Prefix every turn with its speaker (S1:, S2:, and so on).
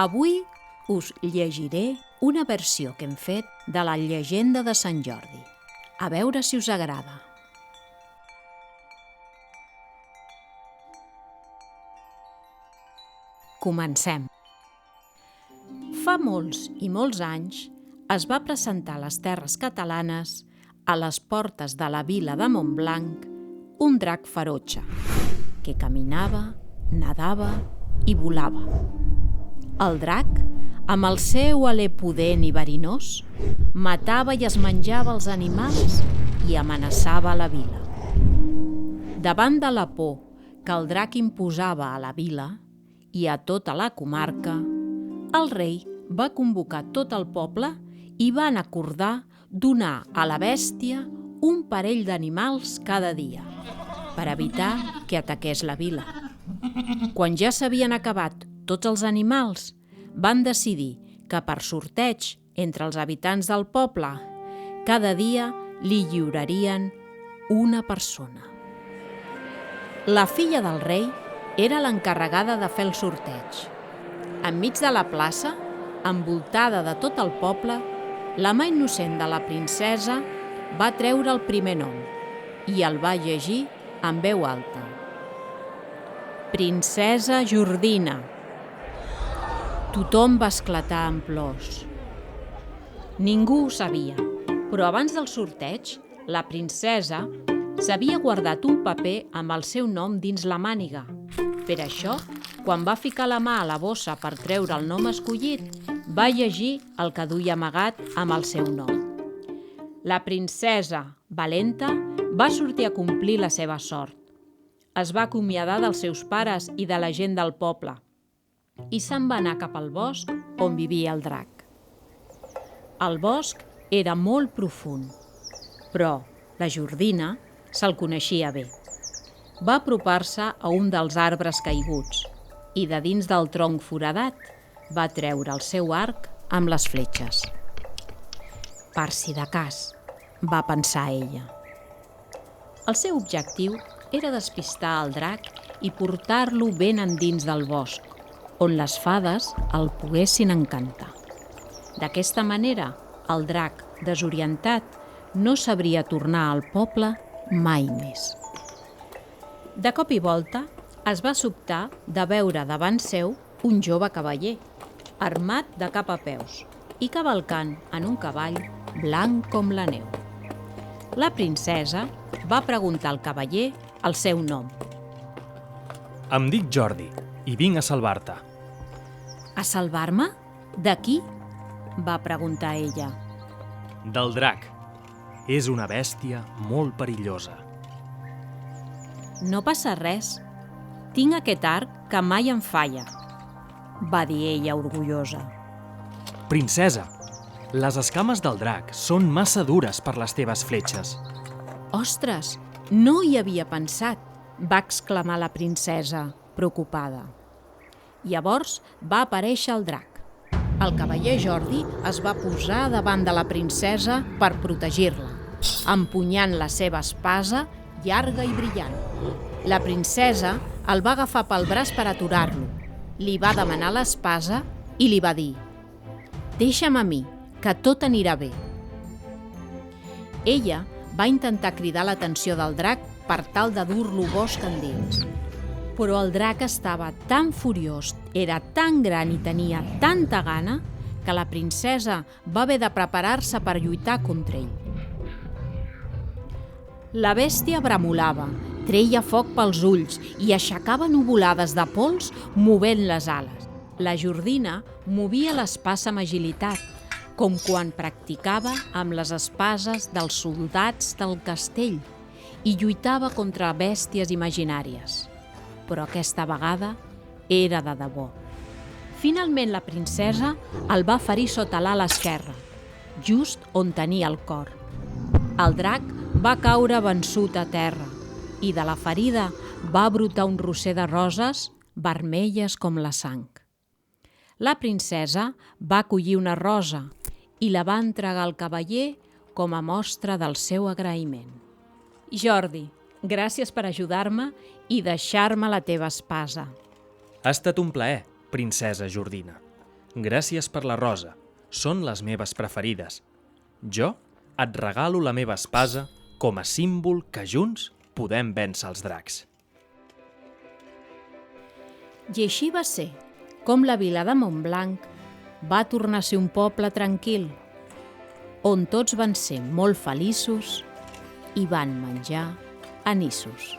S1: Avui us llegiré una versió que hem fet de la llegenda de Sant Jordi. A veure si us agrada. Comencem. Fa molts i molts anys es va presentar a les terres catalanes, a les portes de la vila de Montblanc, un drac ferotge que caminava, nadava i volava. El drac, amb el seu alè pudent i verinós, matava i es menjava els animals i amenaçava la vila. Davant de la por que el drac imposava a la vila i a tota la comarca, el rei va convocar tot el poble i van acordar donar a la bèstia un parell d'animals cada dia, per evitar que ataqués la vila. Quan ja s'havien acabat tots els animals, van decidir que per sorteig entre els habitants del poble, cada dia li lliurarien una persona. La filla del rei era l'encarregada de fer el sorteig. Enmig de la plaça, envoltada de tot el poble, la mà innocent de la princesa va treure el primer nom i el va llegir en veu alta. Princesa Jordina. Tothom va esclatar en plors. Ningú ho sabia, però abans del sorteig, la princesa s'havia guardat un paper amb el seu nom dins la màniga. Per això, quan va ficar la mà a la bossa per treure el nom escollit, va llegir el que duia amagat amb el seu nom. La princesa, valenta, va sortir a complir la seva sort. Es va acomiadar dels seus pares i de la gent del poble i se'n va anar cap al bosc on vivia el drac. El bosc era molt profund, però la Jordina se'l coneixia bé. Va apropar-se a un dels arbres caiguts i de dins del tronc foradat va treure el seu arc amb les fletxes. Per si de cas, va pensar ella. El seu objectiu era despistar el drac i portar-lo ben endins del bosc, on les fades el poguessin encantar. D'aquesta manera, el drac, desorientat, no sabria tornar al poble mai més. De cop i volta, es va sobtar de veure davant seu un jove cavaller, armat de cap a peus i cavalcant en un cavall blanc com la neu. La princesa va preguntar al cavaller el seu nom.
S2: Em dic Jordi i vinc a salvar-te.
S1: A salvar-me? De qui? Va preguntar ella.
S2: Del drac. És una bèstia molt perillosa.
S1: No passa res. Tinc aquest arc que mai em falla, va dir ella orgullosa.
S2: Princesa, les escames del drac són massa dures per les teves fletxes.
S1: Ostres, no hi havia pensat, va exclamar la princesa, preocupada. Llavors va aparèixer el drac. El cavaller Jordi es va posar davant de la princesa per protegir-la, empunyant la seva espasa llarga i brillant. La princesa el va agafar pel braç per aturar-lo, li va demanar l'espasa i li va dir: «Deixa'm a mi, que tot anirà bé». Ella va intentar cridar l'atenció del drac per tal de dur-lo bosc endins. Però el drac estava tan furiós, era tan gran i tenia tanta gana que la princesa va haver de preparar-se per lluitar contra ell. La bèstia bramolava, treia foc pels ulls i aixecava nuvolades de pols movent les ales. La Jordina movia l'espasa amb agilitat, com quan practicava amb les espases dels soldats del castell i lluitava contra bèsties imaginàries. Però aquesta vegada era de debò. Finalment la princesa el va ferir sota l'ala esquerra, just on tenia el cor. El drac va caure vençut a terra i de la ferida va brotar un roser de roses vermelles com la sang. La princesa va collir una rosa i la va entregar al cavaller com a mostra del seu agraïment. Jordi, gràcies per ajudar-me i deixar-me la teva espasa.
S2: Ha estat un plaer, princesa Jordina. Gràcies per la rosa. Són les meves preferides. Jo et regalo la meva espasa com a símbol que junts podem vèncer els dracs.
S1: I així va ser com la vila de Montblanc va tornar a ser un poble tranquil, on tots van ser molt feliços i van menjar anissos.